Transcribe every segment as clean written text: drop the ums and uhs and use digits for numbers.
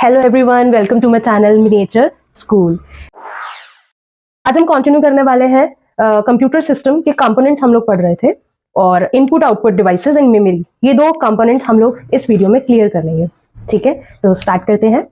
Hello everyone, welcome to my channel miniature school. आज हम continue करने वाले हैं कंप्यूटर सिस्टम के कंपोनेंट्स हम लोग पढ़ रहे थे और input output devices and memory, ये दो कंपोनेंट्स हम लोग इस वीडियो में क्लियर कर लेंगे। ठीक है, तो स्टार्ट करते हैं।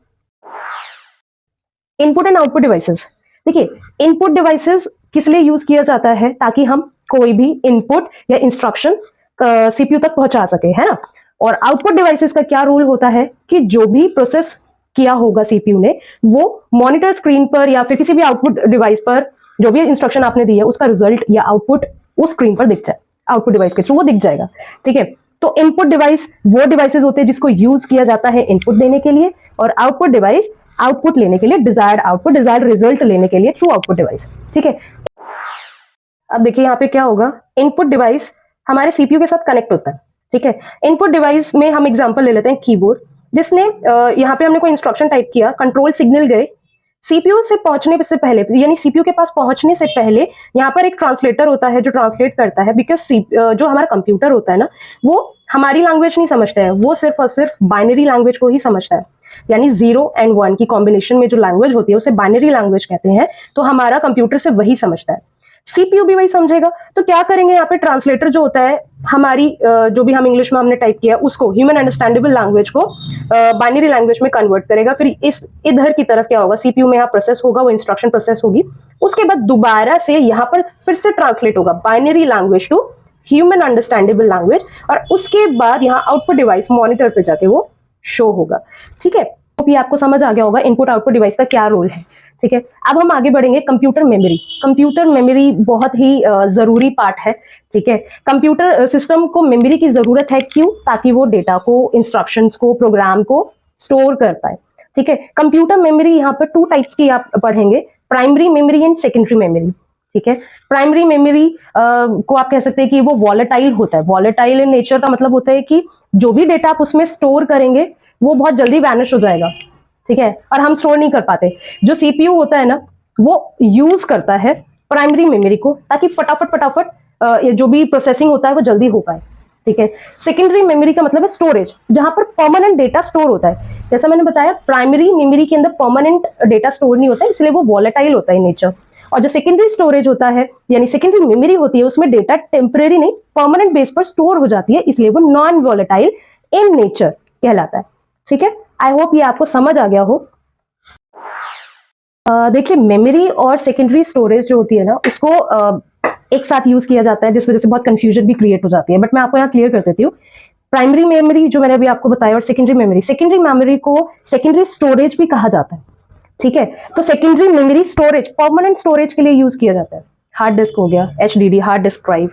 Input and output devices. देखिए, इनपुट डिवाइसेस किस लिए यूज किया जाता है? ताकि हम कोई भी इनपुट या इंस्ट्रक्शन सीपीयू तक पहुंचा सके, है ना। और आउटपुट डिवाइसेस का क्या रूल होता है कि जो भी प्रोसेस किया होगा सीपीयू ने, वो मॉनिटर स्क्रीन पर या फिर किसी भी आउटपुट डिवाइस पर जो भी इंस्ट्रक्शन आपने दी है उसका रिजल्ट या आउटपुट उस स्क्रीन पर दिख जाए, आउटपुट डिवाइस के थ्रू वो दिख जाएगा। ठीक है, तो इनपुट डिवाइस वो डिवाइसेस होते हैं जिसको यूज किया जाता है इनपुट देने के लिए, और आउटपुट डिवाइस आउटपुट लेने के लिए, डिजायर्ड आउटपुट, डिजायर्ड रिजल्ट लेने के लिए थ्रू आउटपुट डिवाइस। ठीक है, अब देखिए यहाँ पे क्या होगा। इनपुट डिवाइस हमारे सीपीयू के साथ कनेक्ट होता है। ठीक है, इनपुट डिवाइस में हम एग्जांपल ले लेते हैं कीबोर्ड, जिसने यहाँ पे हमने कोई इंस्ट्रक्शन टाइप किया, कंट्रोल सिग्नल गए सीपीयू से पहुंचने से पहले, यानी सीपीयू के पास पहुंचने से पहले यहाँ पर एक ट्रांसलेटर होता है जो ट्रांसलेट करता है। बिकॉज जो हमारा कंप्यूटर होता है ना, वो हमारी लैंग्वेज नहीं समझता है, वो सिर्फ और सिर्फ बाइनरी लैंग्वेज को ही समझता है। यानी 0 एंड 1 की कॉम्बिनेशन में जो लैंग्वेज होती है उसे बाइनरी लैंग्वेज कहते हैं। तो हमारा कंप्यूटर से वही समझता है, सीपीयू भी वही समझेगा। तो क्या करेंगे, यहाँ पे ट्रांसलेटर जो होता है हमारी जो भी हम इंग्लिश में हमने टाइप किया उसको, ह्यूमन अंडरस्टैंडेबल लैंग्वेज को बाइनरी लैंग्वेज में कन्वर्ट करेगा। फिर इस इधर की तरफ क्या होगा, सीपीयू में यहाँ प्रोसेस होगा, वो इंस्ट्रक्शन प्रोसेस होगी। उसके बाद दोबारा से यहाँ पर फिर से ट्रांसलेट होगा binary language to human understandable language, और उसके बाद यहाँ आउटपुट डिवाइस मॉनिटर पे जाके वो शो होगा। ठीक है, तो ये आपको समझ आ गया होगा इनपुट आउटपुट डिवाइस का क्या रोल है। ठीक है, अब हम आगे बढ़ेंगे। Computer memory. कंप्यूटर मेमोरी बहुत ही जरूरी पार्ट है। ठीक है, कंप्यूटर सिस्टम को मेमोरी की जरूरत है। क्यों? ताकि वो डेटा को, इंस्ट्रक्शंस को, प्रोग्राम को स्टोर कर पाए। ठीक है, कंप्यूटर मेमोरी यहाँ पर 2 टाइप्स की आप पढ़ेंगे, primary memory and secondary memory. ठीक है, प्राइमरी मेमोरी को आप कह सकते हैं कि वो वॉलेटाइल होता है। वॉलेटाइल इन नेचर का मतलब होता है कि जो भी डेटा आप उसमें स्टोर करेंगे वो बहुत जल्दी वैनिश हो जाएगा। ठीक है, और हम स्टोर नहीं कर पाते। जो सीपीयू होता है ना, वो यूज करता है प्राइमरी मेमोरी को ताकि फटाफट जो भी प्रोसेसिंग होता है वो जल्दी हो पाए। ठीक है, सेकेंडरी मेमोरी का मतलब है स्टोरेज, जहां पर परमानेंट डेटा स्टोर होता है। जैसा मैंने बताया, प्राइमरी मेमोरी के अंदर परमानेंट डेटा स्टोर नहीं होता है, इसलिए वो वॉलेटाइल होता है नेचर। और जो सेकेंडरी स्टोरेज होता है, यानी सेकेंडरी मेमोरी होती है, उसमें डेटा टेम्परेरी नहीं, परमानेंट बेस पर स्टोर हो जाती है, इसलिए वो नॉन वॉलेटाइल इन नेचर कहलाता है। ठीक है, आई होप ये आपको समझ आ गया हो। देखिए, मेमोरी और सेकेंडरी स्टोरेज जो होती है ना, उसको एक साथ यूज किया जाता है, जिस वजह से बहुत कंफ्यूजन भी क्रिएट हो जाती है। बट मैं आपको यहाँ क्लियर कर देती हूँ। प्राइमरी मेमोरी जो मैंने अभी आपको बताया, और सेकेंडरी मेमोरी को सेकेंडरी स्टोरेज भी कहा जाता है। ठीक है, तो secondary memory storage permanent storage के लिए यूज किया जाता है। हार्ड डिस्क हो गया, HDD, hard disk drive,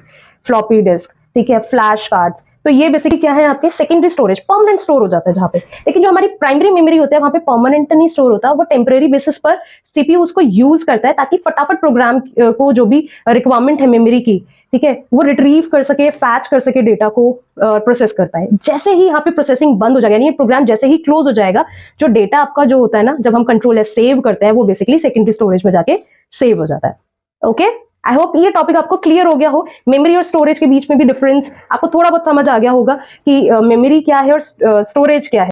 floppy disk, ठीक है, फ्लैश कार्ड्स, तो ये बेसिकली क्या है, आपके सेकेंडरी स्टोरेज, परमानेंट स्टोर हो जाता है जहां पे। लेकिन जो हमारी प्राइमरी मेमोरी होता है वहां पे परमानेंट नहीं स्टोर होता, वो टेम्परेरी बेसिस पर सीपीयू उसको यूज करता है ताकि फटाफट प्रोग्राम को जो भी रिक्वायरमेंट है मेमोरी की, ठीक है, वो रिट्रीव कर सके, फैच कर सके, डेटा को प्रोसेस कर पाए। जैसे ही यहाँ पे प्रोसेसिंग बंद हो जाएगा, यानी ये प्रोग्राम जैसे ही क्लोज हो जाएगा, जो डेटा आपका जो होता है ना, जब हम कंट्रोल एस सेव करते हैं, वो बेसिकली सेकेंडरी स्टोरेज में जाके सेव हो जाता है। ओके, आई होप ये टॉपिक आपको क्लियर हो गया हो। मेमोरी और स्टोरेज के बीच में भी डिफरेंस आपको थोड़ा बहुत समझ आ गया होगा कि मेमोरी क्या है और स्टोरेज क्या है।